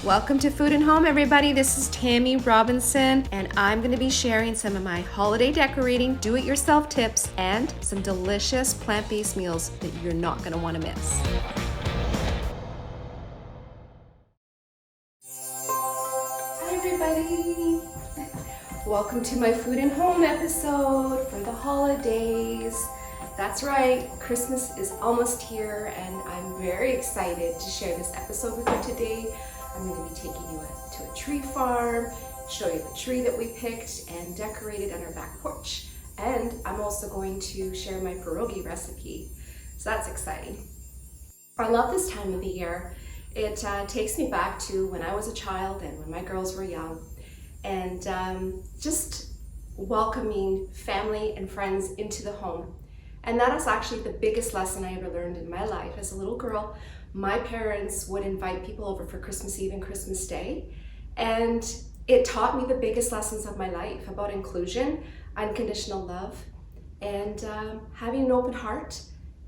Welcome to Food and Home, everybody. This is Tammy Robinson, and I'm going to be sharing some of my holiday decorating, do-it-yourself tips, and some delicious plant-based meals that you're not going to want to miss. Hi, everybody. Welcome to my Food and Home episode for the holidays. That's right, Christmas is almost here, and I'm very excited to share this episode with you today. I'm going to be taking you to a tree farm, show you the tree that we picked and decorated on our back porch. And I'm also going to share my pierogi recipe. So that's exciting. I love this time of the year. It takes me back to when I was a child and when my girls were young. And just welcoming family and friends into the home. And that is actually the biggest lesson I ever learned in my life. As a little girl, my parents would invite people over for Christmas Eve and Christmas Day. And it taught me the biggest lessons of my life about inclusion, unconditional love, and having an open heart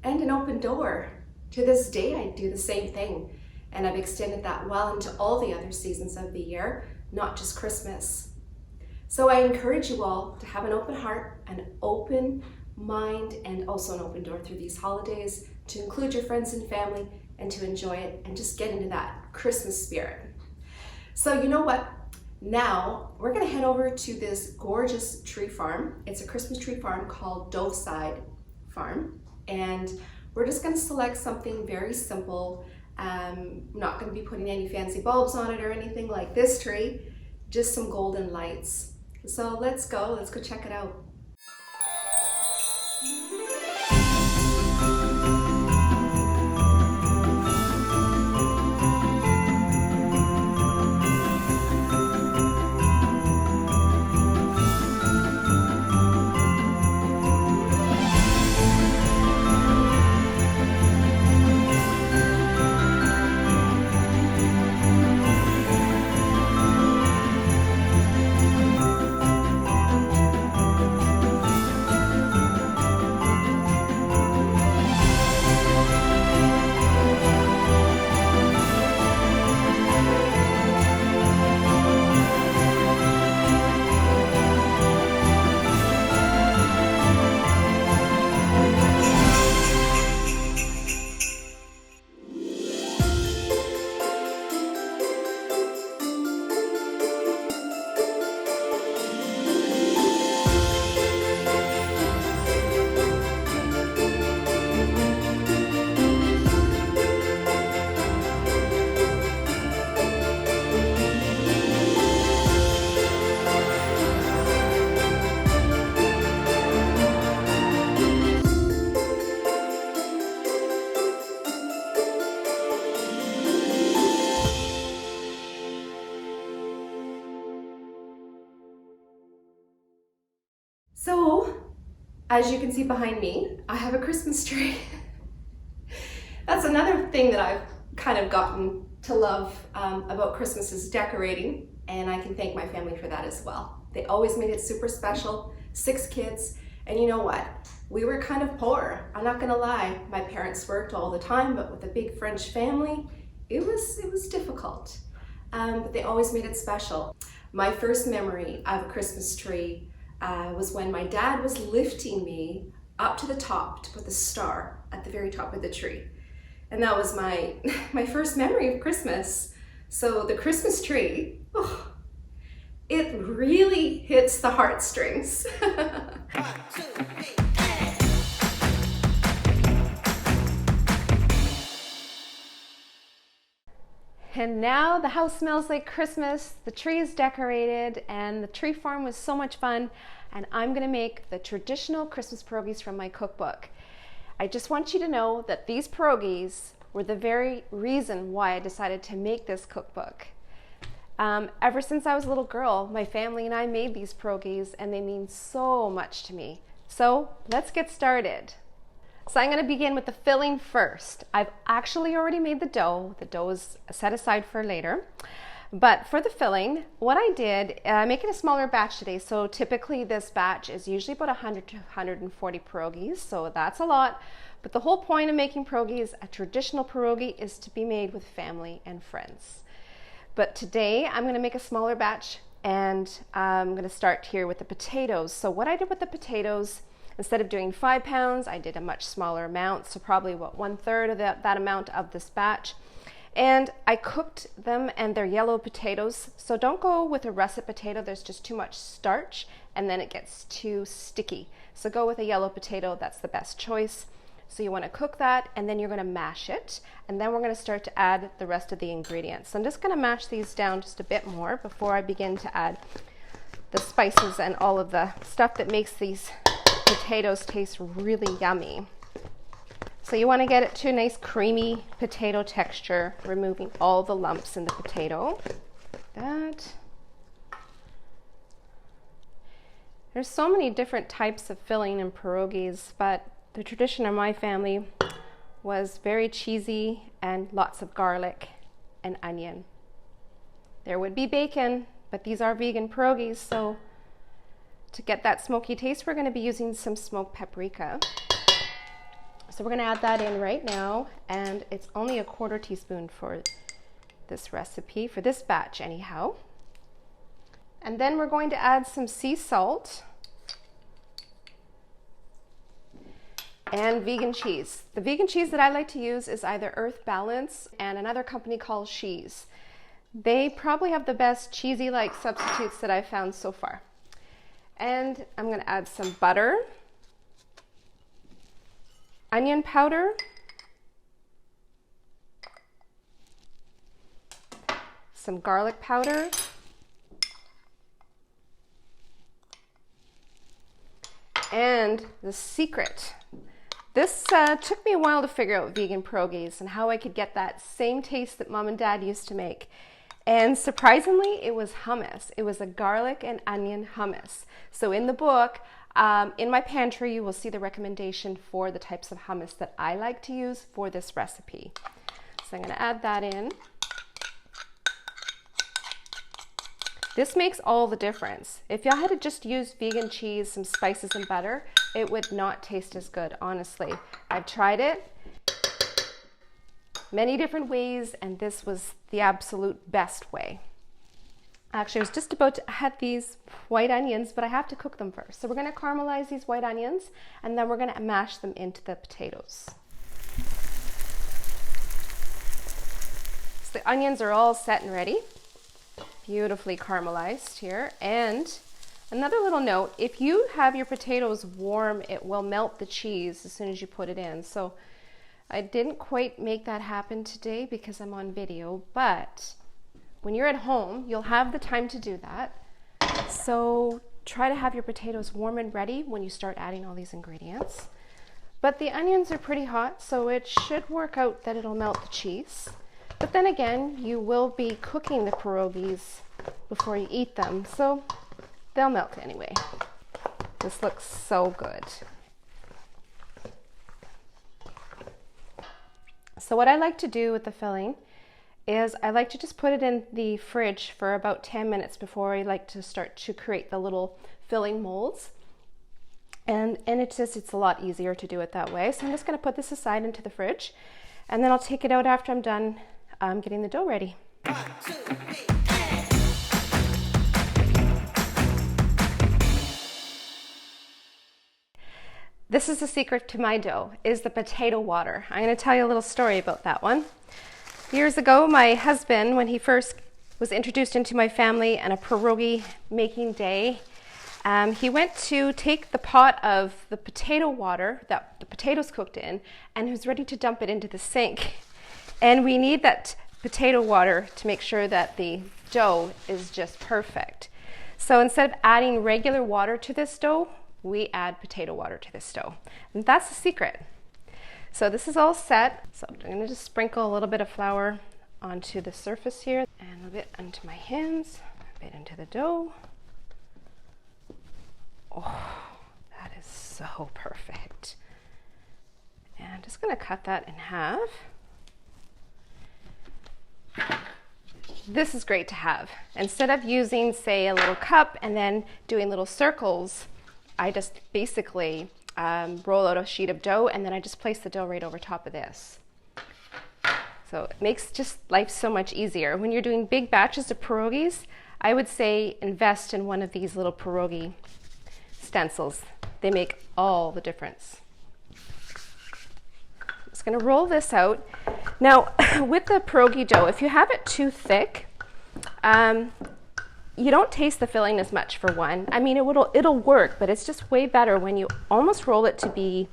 and an open door. To this day, I do the same thing. And I've extended that well into all the other seasons of the year, not just Christmas. So I encourage you all to have an open heart, an open mind, and also an open door through these holidays, to include your friends and family and to enjoy it and just get into that Christmas spirit. So you know what? Now we're gonna head over to this gorgeous tree farm. It's a Christmas tree farm called Doveside Farm. And we're just gonna select something very simple. Not gonna be putting any fancy bulbs on it or anything like this tree, just some golden lights. So let's go check it out. So, as you can see behind me, I have a Christmas tree. That's another thing that I've kind of gotten to love about Christmas is decorating, and I can thank my family for that as well. They always made it super special, 6 kids, and you know what? We were kind of poor, I'm not gonna lie. My parents worked all the time, but with a big French family, it was difficult, but they always made it special. My first memory of a Christmas tree was when my dad was lifting me up to the top to put the star at the very top of the tree. And that was my first memory of Christmas. So the Christmas tree, it really hits the heartstrings. 1, 2, 3. And now the house smells like Christmas, the tree is decorated, and the tree farm was so much fun. And I'm gonna make the traditional Christmas pierogies from my cookbook. I just want you to know that these pierogies were the very reason why I decided to make this cookbook. Ever since I was a little girl, my family and I made these pierogies, and they mean so much to me. So let's get started. So I'm going to begin with the filling first. I've actually already made the dough. The dough is set aside for later. But for the filling, what I did, I'm making a smaller batch today. So typically this batch is usually about 100 to 140 pierogies. So that's a lot. But the whole point of making pierogies, a traditional pierogi, is to be made with family and friends. But today I'm going to make a smaller batch, and I'm going to start here with the potatoes. So what I did with the potatoes, instead of doing 5 pounds, I did a much smaller amount, so probably what, 1/3 of that amount of this batch. And I cooked them, and they're yellow potatoes, so don't go with a russet potato. There's just too much starch and then it gets too sticky. So go with a yellow potato, that's the best choice. So you want to cook that, and then you're going to mash it, and then we're going to start to add the rest of the ingredients. So I'm just going to mash these down just a bit more before I begin to add the spices and all of the stuff that makes these potatoes taste really yummy. So you want to get it to a nice creamy potato texture, removing all the lumps in the potato. That. There's so many different types of filling in pierogies, but the tradition of my family was very cheesy and lots of garlic and onion. There would be bacon, but these are vegan pierogies, so to get that smoky taste, we're going to be using some smoked paprika. So we're going to add that in right now, and it's only a 1/4 teaspoon for this recipe, for this batch anyhow. And then we're going to add some sea salt and vegan cheese. The vegan cheese that I like to use is either Earth Balance and another company called She's. They probably have the best cheesy-like substitutes that I've found so far. And I'm going to add some butter, onion powder, some garlic powder, and the secret. This took me a while to figure out vegan pierogies and how I could get that same taste that Mom and Dad used to make. And surprisingly, it was hummus. It was a garlic and onion hummus. So in the book, in my pantry, you will see the recommendation for the types of hummus that I like to use for this recipe. So I'm going to add that in. This makes all the difference. If y'all had to just use vegan cheese, some spices and butter, it would not taste as good, honestly. I've tried it many different ways, and this was the absolute best way. Actually, I was just about to add these white onions, but I have to cook them first. So we're going to caramelize these white onions, and then we're going to mash them into the potatoes. So the onions are all set and ready. Beautifully caramelized here. And another little note, if you have your potatoes warm, it will melt the cheese as soon as you put it in. So I didn't quite make that happen today because I'm on video, but when you're at home, you'll have the time to do that. So try to have your potatoes warm and ready when you start adding all these ingredients. But the onions are pretty hot, so it should work out that it'll melt the cheese. But then again, you will be cooking the pierogies before you eat them, so they'll melt anyway. This looks so good. So what I like to do with the filling is I like to just put it in the fridge for about 10 minutes before I like to start to create the little filling molds. And it's a lot easier to do it that way. So I'm just going to put this aside into the fridge, and then I'll take it out after I'm done getting the dough ready. 1, 2, 3, hey. This is the secret to my dough, is the potato water. I'm going to tell you a little story about that one. Years ago, my husband, when he first was introduced into my family on a pierogi making day, he went to take the pot of the potato water that the potatoes cooked in, and he was ready to dump it into the sink. And we need that potato water to make sure that the dough is just perfect. So instead of adding regular water to this dough, we add potato water to this dough. And that's the secret. So this is all set. So I'm going to just sprinkle a little bit of flour onto the surface here, and a bit onto my hands, a bit into the dough. Oh, that is so perfect. And I'm just going to cut that in half. This is great to have. Instead of using, say, a little cup and then doing little circles, I just basically roll out a sheet of dough, and then I just place the dough right over top of this. So it makes just life so much easier. When you're doing big batches of pierogies, I would say invest in one of these little pierogi stencils. They make all the difference. I'm just going to roll this out. Now, with the pierogi dough, if you have it too thick, you don't taste the filling as much, for one. I mean, it'll work, but it's just way better when you almost roll it to be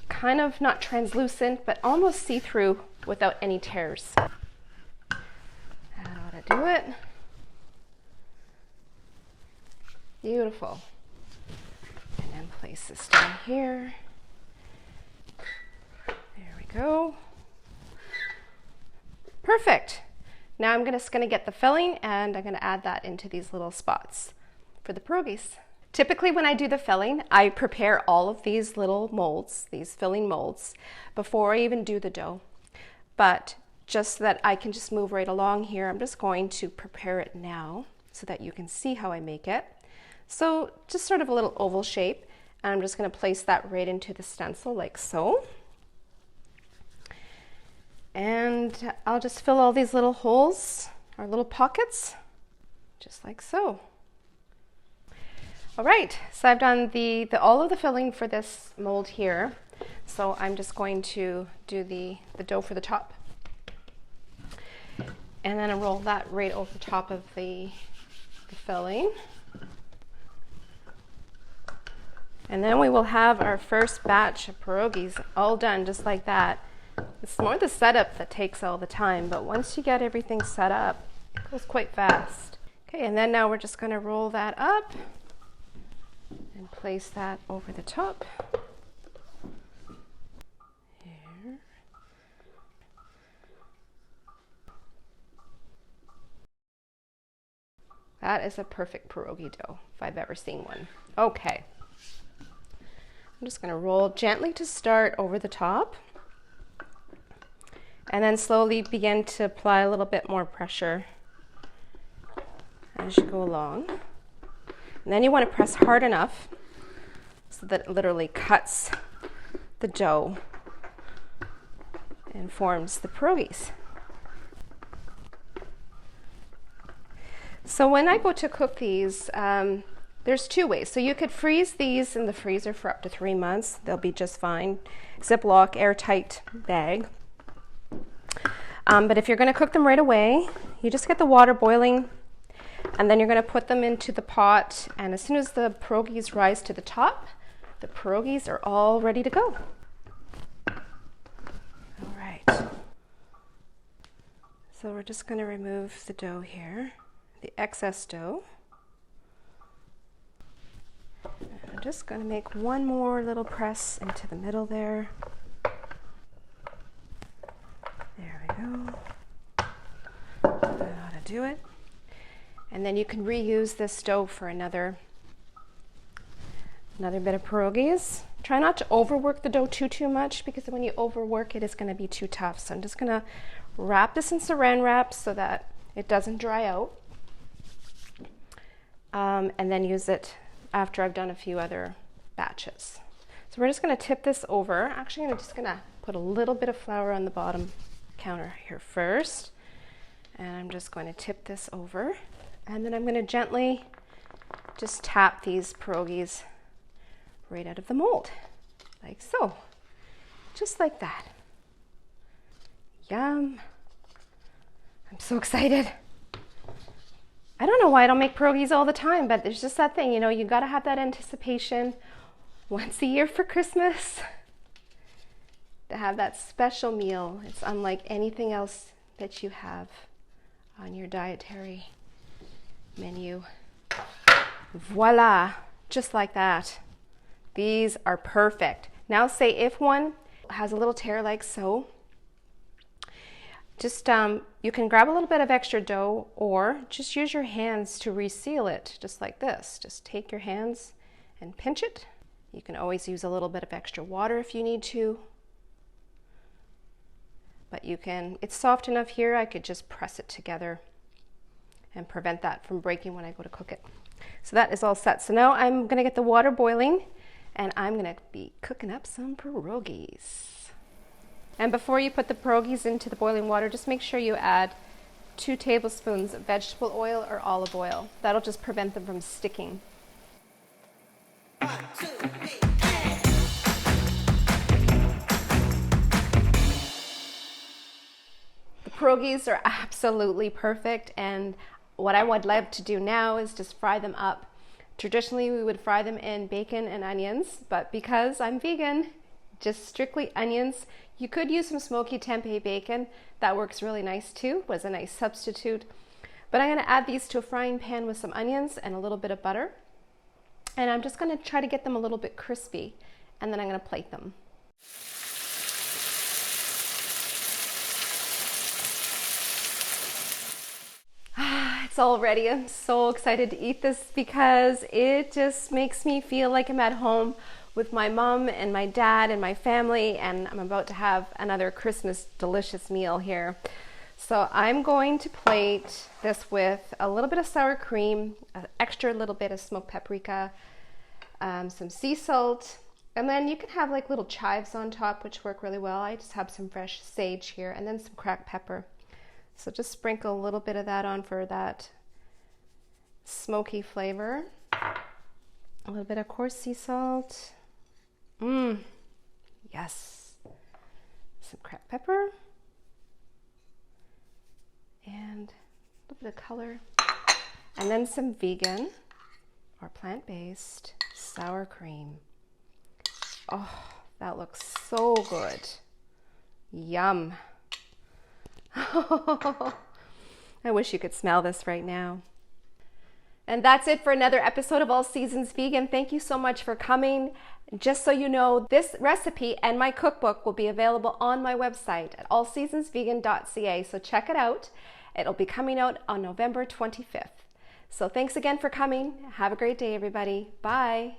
kind of not translucent, but almost see-through without any tears. That ought to do it. Beautiful. And then place this down here. There we go. Perfect. Now I'm just going to get the filling and I'm going to add that into these little spots for the pierogies. Typically when I do the filling, I prepare all of these little molds, these filling molds, before I even do the dough. But just so that I can just move right along here, I'm just going to prepare it now so that you can see how I make it. So just sort of a little oval shape, and I'm just going to place that right into the stencil like so. And I'll just fill all these little holes, or little pockets, just like so. All right, so I've done all of the filling for this mold here. So I'm just going to do the dough for the top. And then I roll that right over the top of the filling. And then we will have our first batch of pierogies all done just like that. It's more the setup that takes all the time, but once you get everything set up, it goes quite fast. Okay, and then now we're just going to roll that up and place that over the top. Here. That is a perfect pierogi dough, if I've ever seen one. Okay. I'm just going to roll gently to start over the top and then slowly begin to apply a little bit more pressure as you go along. And then you want to press hard enough so that it literally cuts the dough and forms the pierogies. So when I go to cook these, there's two ways. So you could freeze these in the freezer for up to 3 months. They'll be just fine. Ziploc, airtight bag. But if you're going to cook them right away, you just get the water boiling, and then you're going to put them into the pot. And as soon as the pierogies rise to the top, the pierogies are all ready to go. All right. So we're just going to remove the dough here, the excess dough. I'm just going to make one more little press into the middle there. There we go. That ought to do it. And then you can reuse this dough for another bit of pierogies. Try not to overwork the dough too much, because when you overwork it, it's going to be too tough. So I'm just going to wrap this in saran wrap so that it doesn't dry out. And then use it after I've done a few other batches. So we're just going to tip this over. Actually, I'm just going to put a little bit of flour on the bottom counter here first. And I'm just going to tip this over. And then I'm going to gently just tap these pierogies right out of the mold, like so. Just like that. Yum. I'm so excited. I don't know why I don't make pierogies all the time, but there's just that thing, you got to have that anticipation once a year for Christmas to have that special meal. It's unlike anything else that you have on your dietary menu. Voila, just like that. These are perfect. Now say if one has a little tear like so, just you can grab a little bit of extra dough, or just use your hands to reseal it, just like this. Just take your hands and pinch it. You can always use a little bit of extra water if you need to. But it's soft enough here, I could just press it together and prevent that from breaking when I go to cook it. So that is all set. So now I'm gonna get the water boiling, and I'm gonna be cooking up some pierogies. And before you put the pierogies into the boiling water, just make sure you add 2 tablespoons of vegetable oil or olive oil. That'll just prevent them from sticking. 1, 2, 3, The pierogies are absolutely perfect, and what I would love to do now is just fry them up. Traditionally, we would fry them in bacon and onions, but because I'm vegan, just strictly onions. You could use some smoky tempeh bacon. That works really nice too, was a nice substitute. But I'm gonna add these to a frying pan with some onions and a little bit of butter. And I'm just gonna try to get them a little bit crispy, and then I'm gonna plate them. It's all ready. I'm so excited to eat this because it just makes me feel like I'm at home with my mom and my dad and my family, and I'm about to have another Christmas delicious meal here. So I'm going to plate this with a little bit of sour cream, an extra little bit of smoked paprika, some sea salt, and then you can have like little chives on top, which work really well. I just have some fresh sage here, and then some cracked pepper. So just sprinkle a little bit of that on for that smoky flavor. A little bit of coarse sea salt. Yes. Some cracked pepper. And a little bit of color. And then some vegan or plant-based sour cream. Oh, that looks so good. Yum. I wish you could smell this right now. And that's it for another episode of All Seasons Vegan. Thank you so much for coming. Just so you know, this recipe and my cookbook will be available on my website at allseasonsvegan.ca. So check it out. It'll be coming out on November 25th. So thanks again for coming. Have a great day, everybody. Bye.